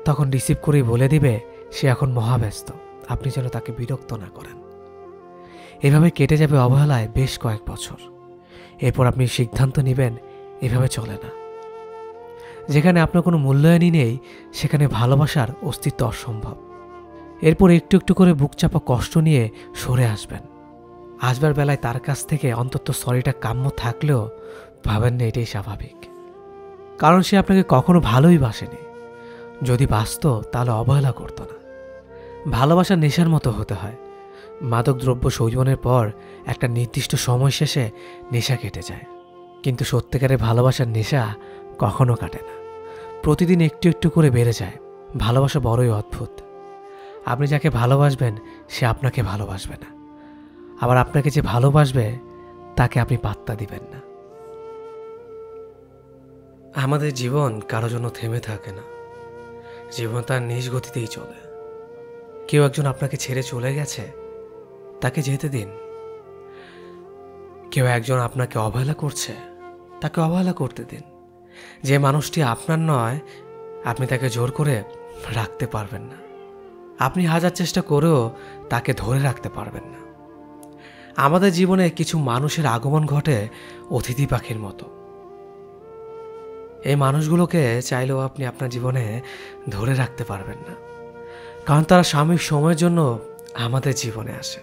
তখন রিসিভ করেই বলে দিবে সে এখন মহাব্যস্ত, আপনি যেন তাকে বিরক্ত না করেন। এভাবে কেটে যাবে অবহেলায় বেশ কয়েক বছর। এরপর আপনি সিদ্ধান্ত নেবেন এভাবে চলে না। যেখানে আপনার কোনো মূল্যায়নই নেই সেখানে ভালোবাসার অস্তিত্ব অসম্ভব। এরপর একটু একটু করে বুক চাপা কষ্ট নিয়ে সরে আসবেন। আসবার বেলায় তার কাছ থেকে অন্তত সরিটা কাম্য থাকলেও ভাবেন না এটাই স্বাভাবিক, কারণ সে আপনাকে কখনো ভালোই বাসেনি। যদি বাসত তাহলে অবহেলা করতো না। ভালোবাসা নেশার মতো হতে হয়। মাদকদ্রব্য সৌজনের পর একটা নির্দিষ্ট সময় শেষে নেশা কেটে যায়, কিন্তু সত্যিকারের ভালোবাসার নেশা কখনো কাটে না, প্রতিদিন একটু একটু করে বেড়ে যায়। ভালোবাসা বড়ই অদ্ভুত। আপনি যাকে ভালোবাসবেন সে আপনাকে ভালোবাসবে না, আবার আপনাকে যে ভালোবাসবে তাকে আপনি পাত্তা দিবেন না। আমাদের জীবন কারো জন্য থেমে থাকে না, জীবন তার নিজ গতিতেই চলে। কেউ একজন আপনাকে ছেড়ে চলে গেছে, তাকে যেতে দিন। কেউ একজন আপনাকে অবহেলা করছে, তাকে অবহেলা করতে দিন। যে মানুষটি আপনার নয়, আপনি তাকে জোর করে রাখতে পারবেন না। আপনি হাজার চেষ্টা করেও তাকে ধরে রাখতে পারবেন না। আমাদের জীবনে কিছু মানুষের আগমন ঘটে অতিথি পাখির মতো। এই মানুষগুলোকে চাইলেও আপনি আপনার জীবনে ধরে রাখতে পারবেন না, কারণ তারা সাময়িক সময়ের জন্য আমাদের জীবনে আসে।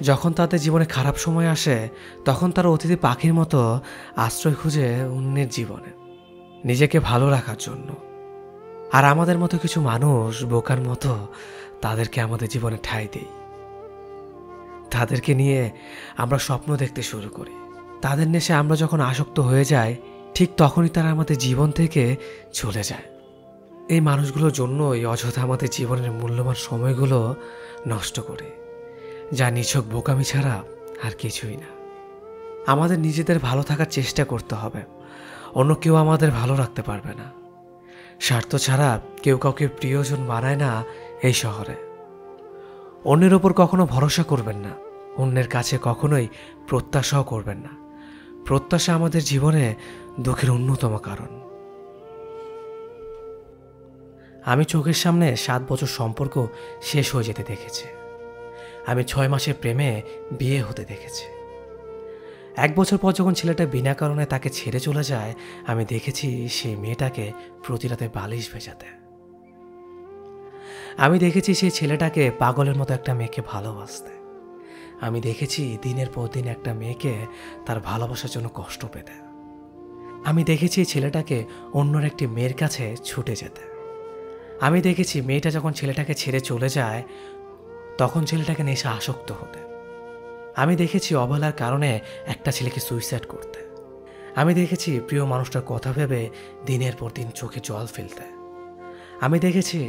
যখন তাদের জীবনে খারাপ সময় আসে তখন তারা অতিথি পাখির মতো আশ্রয় খুঁজে অন্যের জীবনে, নিজেকে ভালো রাখার জন্য। আর আমাদের মতো কিছু মানুষ বোকার মতো তাদেরকে আমাদের জীবনে ঠাঁই দেই। তাদেরকে নিয়ে আমরা স্বপ্ন দেখতে শুরু করি। তাদের নেশে আমরা যখন আসক্ত হয়ে যাই, ঠিক তখনই তারা আমাদের জীবন থেকে চলে যায়। এই মানুষগুলোর জন্যই অযথা আমাদের জীবনের মূল্যবান সময়গুলো নষ্ট করে, যা নিছক বোকামি ছাড়া আর কিছুই না। আমাদের নিজেদের ভালো থাকার চেষ্টা করতে হবে, অন্য কেউ আমাদের ভালো রাখতে পারবে না। স্বার্থ ছাড়া কেউ কাউকে প্রিয়জন বানায় না এই শহরে। অন্যের ওপর কখনো ভরসা করবেন না, অন্যের কাছে কখনোই প্রত্যাশাও করবেন না। প্রত্যাশা আমাদের জীবনে দুঃখের অন্যতম কারণ। আমি চোখের সামনে 7 বছর সম্পর্ক শেষ হয়ে যেতে দেখেছি। আমি 6 মাসের প্রেমে বিয়ে হতে দেখেছি। 1 বছর পর যখন ছেলেটা বিনা কারণে তাকে ছেড়ে চলে যায়, আমি দেখেছি সেই মেয়েটাকে প্রতি রাতে বালিশ ভেজাতে। আমি দেখেছি সেই ছেলেটাকে পাগলের মতো একটা মেয়েকে ভালোবাসতে। আমি দেখেছি দিনের পর দিন একটা মেয়েকে তার ভালোবাসার জন্য কষ্ট পেতে। আমি দেখেছি ছেলেটাকে অন্যর একটি মেয়ের কাছে ছুটে যেতে। আমি দেখেছি মেয়েটা যখন ছেলেটাকে ছেড়ে চলে যায়, তখন ছেলেটাকে নেশা আসক্ত হতে। আমি দেখেছি অবহেলার কারণে একটা ছেলেকে সুইসাইড করতে। আমি দেখেছি প্রিয় মানুষটার কথা ভেবে দিনের পর দিন চোখে জল ফেলতে। আমি দেখেছি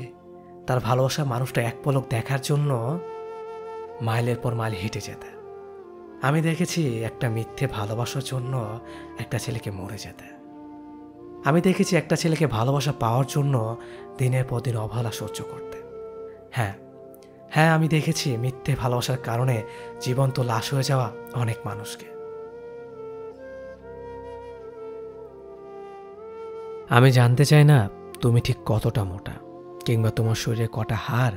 তার ভালোবাসা মানুষটা এক পলক দেখার জন্য মাইলের পর মাইল হেঁটে যেতে। আমি দেখেছি একটা মিথ্যে ভালোবাসার জন্য একটা ছেলেকে মরে যেতে। আমি দেখেছি একটা ছেলেকে ভালোবাসা পাওয়ার জন্য দিনের পর দিন অবহেলা সহ্য করতে। হ্যাঁ, আমি দেখেছি মিথ্যে ভালোবাসার কারণে জীবন্ত লাশ হয়ে যাওয়া অনেক মানুষকে। আমি জানতে চাই না তুমি ঠিক কতটা মোটা, কিংবা তোমার শরীরে কটা হাড়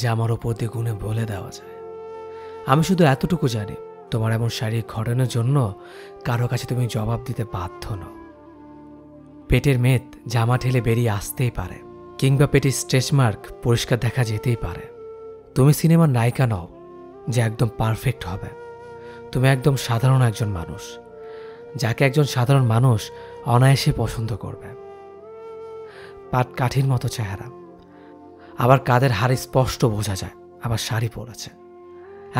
যা আমার ওপর দিয়ে গুণে বলে দেওয়া যায়। আমি শুধু এতটুকু জানি, তোমার এমন শারীরিক ঘটনার জন্য কারো কাছে তুমি জবাব দিতে বাধ্য নও। পেটের মেদ জামা ঠেলে বেরিয়ে আসতেই পারে, কিংবা পেটের স্ট্রেচ মার্ক পরিষ্কার দেখা যেতেই পারে। তুমি সিনেমার নায়িকা নও যে একদম পারফেক্ট হবে। তুমি একদম সাধারণ একজন মানুষ, যাকে একজন সাধারণ মানুষ অনায়াসে পছন্দ করবে। পাট কাঠির মতো চেহারা, আবার কাদের হাড় স্পষ্ট বোঝা যায়, আবার শাড়ি পরেছে।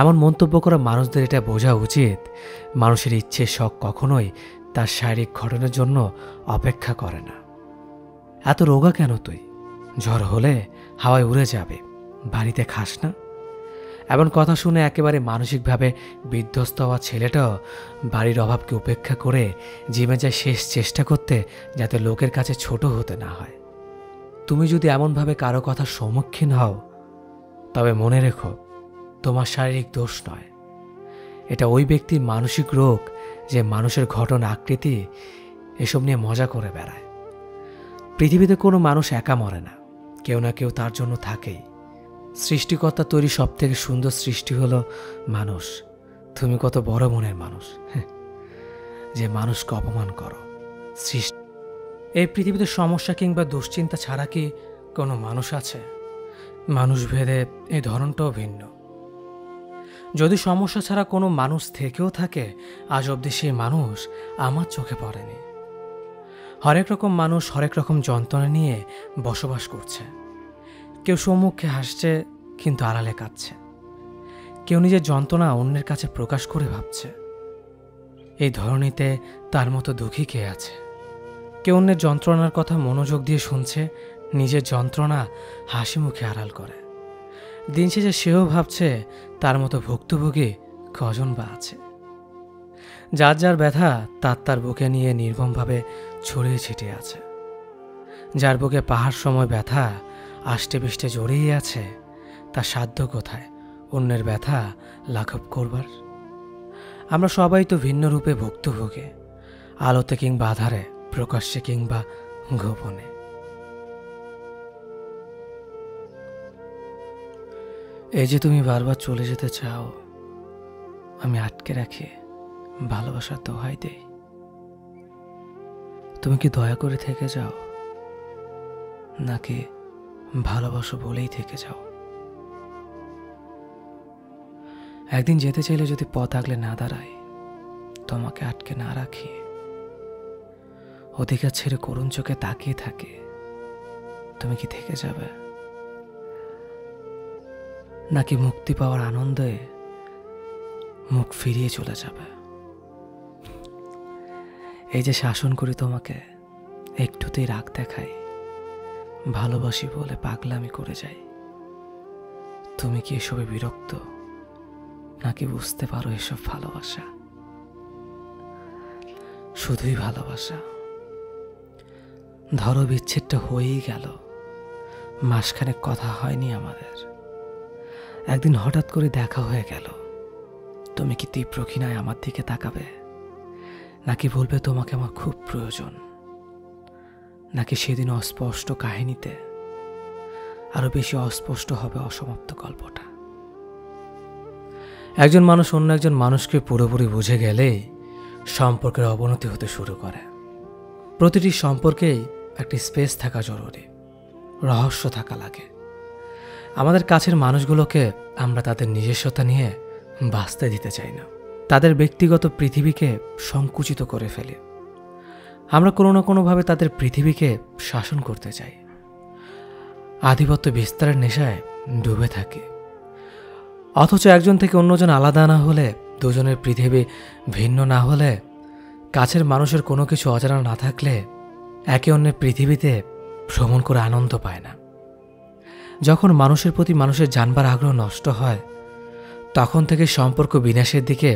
এমন মন্তব্য করা মানুষদের এটা বোঝা উচিত, মানুষের ইচ্ছে শখ কখনোই তার শারীরিক ঘটনার জন্য অপেক্ষা করে না। এত রোগা কেন তুই? ঝড় হলে হাওয়ায় উড়ে যাবে, বাড়িতে খাস না? এমন কথা শুনে একেবারে মানসিকভাবে বিধ্বস্ত হওয়া ছেলেটাও বাড়ির অভাবকে উপেক্ষা করে জিমে যায় শেষ চেষ্টা করতে, যাতে লোকের কাছে ছোট হতে না হয়। তুমি যদি এমনভাবে কারো কথার সম্মুখীন হও, তবে মনে রেখো, তোমার শারীরিক দোষ নয়, এটা ওই ব্যক্তির মানসিক রোগ, যে মানুষের ঘটনা আকৃতি এসব নিয়ে মজা করে বেড়ায়। পৃথিবীতে কোনো মানুষ একা মরে না, কেউ না কেউ তার জন্য থাকেই। সৃষ্টিকর্তা তৈরি সব থেকে সুন্দর সৃষ্টি হলো মানুষ। তুমি কত বড় মনের মানুষ যে মানুষকে অপমান করো। সৃষ্টি এই পৃথিবীতে সমস্যা কিংবা দুশ্চিন্তা ছাড়া কি কোনো মানুষ আছে? মানুষ ভেদে এই ধরনটাও ভিন্ন। যদি সমস্যা ছাড়া কোনো মানুষ থেকেও থাকে, আজ অবধি সেই মানুষ আমার চোখে পড়েনি। হরেক রকম মানুষ হরেক রকম যন্ত্রণা নিয়ে বসবাস করছে। কেউ সম্মুখে হাসছে কিন্তু আড়ালে কাঁদছে। কেউ নিজের যন্ত্রণা অন্যের কাছে প্রকাশ করে ভাবছে। এই ধরনীতে তার মতো দুঃখী কে আছে? কেউ অন্যের যন্ত্রণার কথা মনোযোগ দিয়ে শুনছে, নিজের যন্ত্রণা হাসি মুখে আড়াল করে। দিন শেষে সেও ভাবছে তার মতো ভুক্তভোগী কজন বা আছে। যার যার ব্যথা তার বুকে নিয়ে নির্মমভাবে ছড়িয়ে ছিটিয়ে আছে। যার বুকে পাহাড় সময় ব্যথা আষ্টে পৃষ্ঠে জড়িয়ে আছে, তার সাধ্য কোথায় অন্যের ব্যথা লাঘব করবার? আমরা সবাই তো ভিন্ন রূপে ভুক্তভোগী, আলোতে কিংবা আধারে, প্রকাশ্যে কিংবা গোপনে। এই যে তুমি বারবার চলে যেতে চাও, আমি আটকে রাখি, ভালোবাসার দোহাই দেই। তুমি কি দয়া করে থেকে যাও, নাকি ভালোবাসো বলেই থেকে যাও? একদিন যেতে চাইলে যদি পথ আগলে না দাঁড়ায়, তোমাকে আটকে না রাখি, অধিকার ছেড়ে করুণ চোখে তাকিয়ে থাকে, তুমি কি থেকে যাবে, নাকি মুক্তি পাওয়ার আনন্দে মুখ ফিরিয়ে চলে যাবে? এই যে শাসন করি তোমাকে, একটুতেই রাগ দেখাই, ভালোবাসি বলে পাগলামি করে যাই। তুমি কি এসবে বিরক্ত, নাকি বুঝতে পারো এসব ভালোবাসা? শুধুই ভালোবাসা। ধরো বিচ্ছেদটা হয়েই গেল, মাসখানেক কথা হয়নি আমাদের, একদিন হঠাৎ করে দেখা হয়ে গেল। তুমি কি তীব্র ঘৃণায় আমার দিকে তাকাবে, নাকি বলবে তোমাকে আমার খুব প্রয়োজন? নাকি সেদিন অস্পষ্ট কাহিনীতে আরো বেশি অস্পষ্ট হবে অসমাপ্ত গল্পটা? একজন মানুষ অন্য একজন মানুষকে পুরোপুরি বুঝে গেলেই সম্পর্কের অবনতি হতে শুরু করে। প্রতিটি সম্পর্কেই একটি স্পেস থাকা জরুরি, রহস্য থাকা লাগে। আমাদের কাছের মানুষগুলোকে আমরা তাদের নিজস্বতা নিয়ে বাঁচতে দিতে চাই না, তাদের ব্যক্তিগত পৃথিবীকে সংকুচিত করে ফেলি। আমরা কোনো না কোনোভাবে তাদের পৃথিবীকে শাসন করতে চাই, আধিপত্য বিস্তারের নেশায় ডুবে থাকি। অথচ একজন থেকে অন্যজন আলাদা না হলে, দুজনের পৃথিবী ভিন্ন না হলে, কাছের মানুষের কোনো কিছু অজানা না থাকলে একে অন্যের পৃথিবীতে ভ্রমণ করে আনন্দ পায় না। যখন মানুষের প্রতি মানুষের জানবার আগ্রহ নষ্ট হয়, তখন থেকে সম্পর্ক বিনাশের দিকে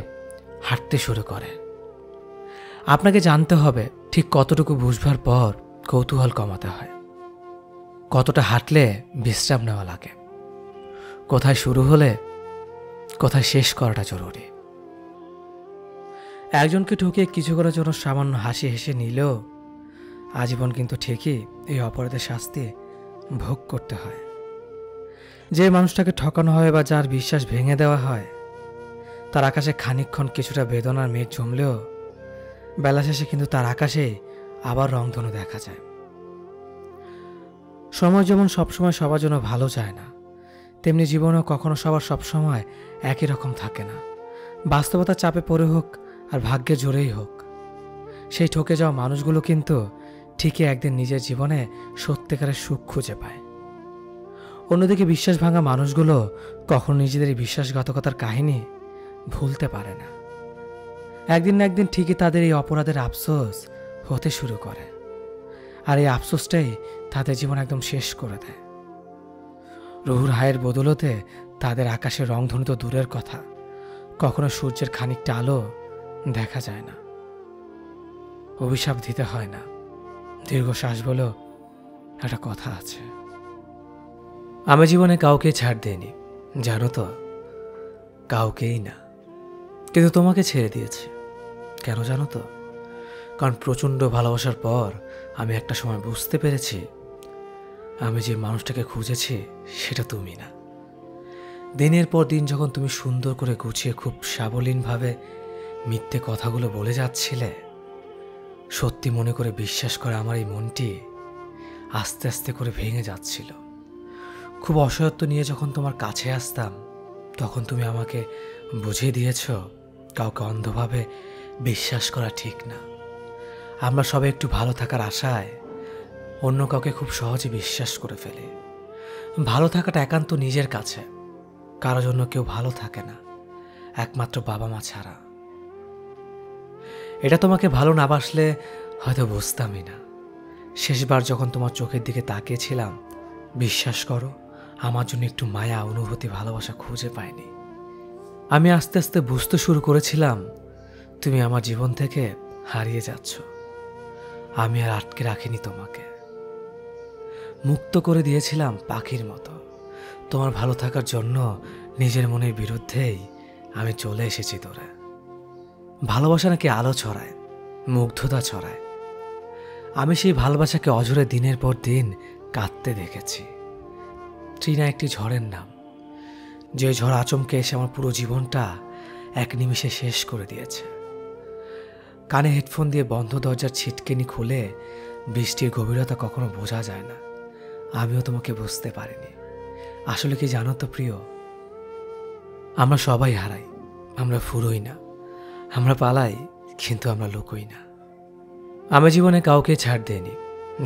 হাঁটতে শুরু করে। আপনাকে জানতে হবে ঠিক কতটুকু বুঝবার পর কৌতূহল কমাতে হয়, কতটা হাঁটলে বিশ্রাম নেওয়া লাগে, কোথায় শুরু হলে কোথায় শেষ করাটা জরুরি। একজনকে ঠকিয়ে কিছু করার জন্য সামান্য হাসি হেসে নিলেও আজীবন কিন্তু ঠিকই এই অপরাধের শাস্তি ভোগ করতে হয়। যে মানুষটাকে ঠকানো হয় বা যার বিশ্বাস ভেঙে দেওয়া হয়, তার আকাশে খানিকক্ষণ কিছুটা বেদনার মেঘ জমলেও বেলা শেষে কিন্তু তার আকাশে আবার রংধনু দেখা যায়। সময় যেমন সবসময় সবার জন্য ভালো যায় না, তেমনি জীবনেও কখনো সবার সবসময় একই রকম থাকে না। বাস্তবতার চাপে পড়ে হোক আর ভাগ্যে জোরেই হোক, সেই ঠকে যাওয়া মানুষগুলো কিন্তু ঠিকই একদিন নিজের জীবনে সত্যিকারের সুখ খুঁজে পায়। অন্যদিকে বিশ্বাস ভাঙা মানুষগুলো কখনো নিজেদের এই বিশ্বাসঘাতকতার কাহিনী ভুলতে পারে না। একদিন না একদিন ঠিকই তাদের এই অপরাধের আফসোস হতে শুরু করে, আর এই আফসোসটাই তাদের জীবন একদম শেষ করে দেয়। রুহুর হায়ের বদলতে তাদের আকাশের রংধনু তো দূরের কথা, কখনো সূর্যের খানিকটা আলো দেখা যায় না। অভিশাপ দিতে হয় না, দীর্ঘশ্বাস বলেও একটা কথা আছে। আমি জীবনে কাউকে ছাড় দেইনি, জানো তো, কাউকেই না। কিন্তু তোমাকে ছেড়ে দিয়েছি। কেন জানো তো? কারণ প্রচণ্ড ভালোবাসার পর আমি একটা সময় বুঝতে পেরেছি আমি যে মানুষটাকে খুঁজেছি সেটা তুমি না। দিনের পর দিন যখন তুমি সুন্দর করে গুছিয়ে খুব সাবলীনভাবে মিথ্যে কথাগুলো বলে যাচ্ছিলে, সত্যি মনে করে বিশ্বাস করে আমার এই মনটি আস্তে আস্তে করে ভেঙে যাচ্ছিল। খুব অসহায়ত্ব নিয়ে যখন তোমার কাছে আসতাম, তখন তুমি আমাকে বুঝিয়ে দিয়েছ কাউকে অন্ধভাবে বিশ্বাস করা ঠিক না। আমরা সবাই একটু ভালো থাকার আশায় অন্য কাউকে খুব সহজে বিশ্বাস করে ফেলি। ভালো থাকাটা একান্ত নিজের কাছে, কারো জন্য কেউ ভালো থাকে না, একমাত্র বাবা মা ছাড়া। এটা তোমাকে ভালো না বাসলে হয়তো বুঝতামই না। শেষবার যখন তোমার চোখের দিকে তাকিয়েছিলাম, বিশ্বাস করো আমার জন্য একটু মায়া, অনুভূতি, ভালোবাসা খুঁজে পাইনি। আমি আস্তে আস্তে বুঝতে শুরু করেছিলাম তুমি আমার জীবন থেকে হারিয়ে যাচ্ছ। আমি আর আটকে রাখিনি তোমাকে, মুক্ত করে দিয়েছিলাম পাখির মতো। তোমার ভালো থাকার জন্য নিজের মনের বিরুদ্ধেই আমি চলে এসেছি দূরে। ভালোবাসা নাকি আলো ছড়ায়, মুগ্ধতা ছড়ায়। আমি সেই ভালোবাসাকে অঝরে দিনের পর দিন কাঁদতে দেখেছি। ট্রিনা একটি ঝড়ের নাম, যে ঝড় আচমকে এসে আমার পুরো জীবনটা এক নিমিষে শেষ করে দিয়েছে। কানে হেডফোন দিয়ে বন্ধ দরজার ছিটকেনি খুলে বৃষ্টির গভীরতা কখনো বোঝা যায় না। আমিও তোমাকে বুঝতে পারিনি। আসলে কি জানো তো প্রিয়, আমরা সবাই হারাই, আমরা ফুরোই না, আমরা পালাই, কিন্তু আমরা লুকোই না। আমি জীবনে কাউকে ছাড় দেইনি,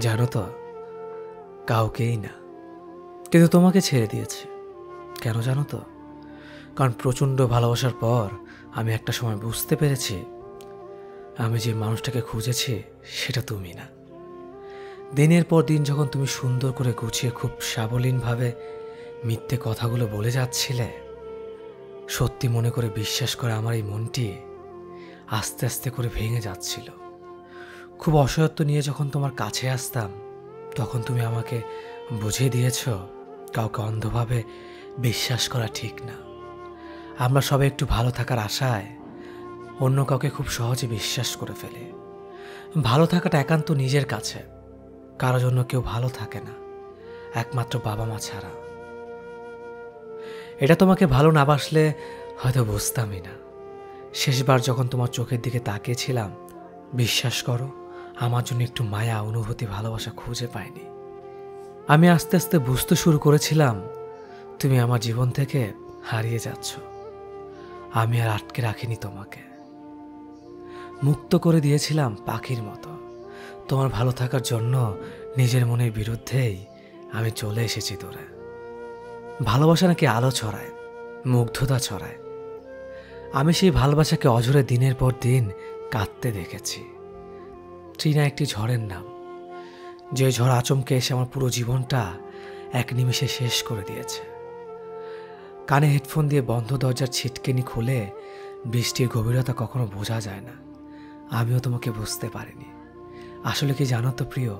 জানো তো, কাউকেই না। কিন্তু তোমাকে ছেড়ে দিয়েছি। কেন জানো তো? কারণ প্রচণ্ড ভালোবাসার পর আমি একটা সময় বুঝতে পেরেছি আমি যে মানুষটাকে খুঁজেছি সেটা তুমি না। দিনের পর দিন যখন তুমি সুন্দর করে গুছিয়ে খুব সাবলীনভাবে মিথ্যে কথাগুলো বলে যাচ্ছিলে, সত্যি মনে করে বিশ্বাস করে আমার এই মনটি আস্তে আস্তে করে ভেঙে যাচ্ছিল। খুব অসহায়ত্ব নিয়ে যখন তোমার কাছে আসতাম, তখন তুমি আমাকে বুঝিয়ে দিয়েছ কাউকে অন্ধভাবে বিশ্বাস করা ঠিক না। আমরা সবাই একটু ভালো থাকার আশায় অন্য কাউকে খুব সহজে বিশ্বাস করে ফেলে। ভালো থাকাটা একান্ত নিজের কাছে, কারো জন্য কেউ ভালো থাকে না, একমাত্র বাবা মা ছাড়া। এটা তোমাকে ভালো না বাসলে হয়তো বুঝতামই না। শেষবার যখন তোমার চোখের দিকে তাকিয়েছিলাম, বিশ্বাস করো আমার জন্য একটু মায়া, অনুভূতি, ভালোবাসা খুঁজে পাইনি। আমি আস্তে আস্তে বুঝতে শুরু করেছিলাম তুমি আমার জীবন থেকে হারিয়ে যাচ্ছ। আমি আর আটকে রাখিনি তোমাকে, মুক্ত করে দিয়েছিলাম পাখির মতো। তোমার ভালো থাকার জন্য নিজের মনের বিরুদ্ধেই আমি চলে এসেছি দূরে। ভালোবাসা নাকি আলো ছড়ায়, মুগ্ধতা ছড়ায়। আমি সেই ভালোবাসাকে অঝরে দিনের পর দিন কাঁদতে দেখেছি। ট্রিনা একটি ঝড়ের নাম, যে ঝড় আচমকে এসে আমার পুরো জীবনটা এক নিমিষে শেষ করে দিয়েছে। কানে হেডফোন দিয়ে বন্ধ দরজার ছিটকেনি খুলে বৃষ্টির গভীরতা কখনো বোঝা যায় না। আমিও তোমাকে বুঝতে পারিনি। আসলে কি জানো তো প্রিয়,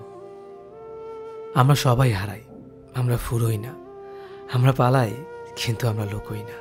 আমরা সবাই হারাই, আমরা ফুরোই না, আমরা পালাই, কিন্তু আমরা লুকোই না।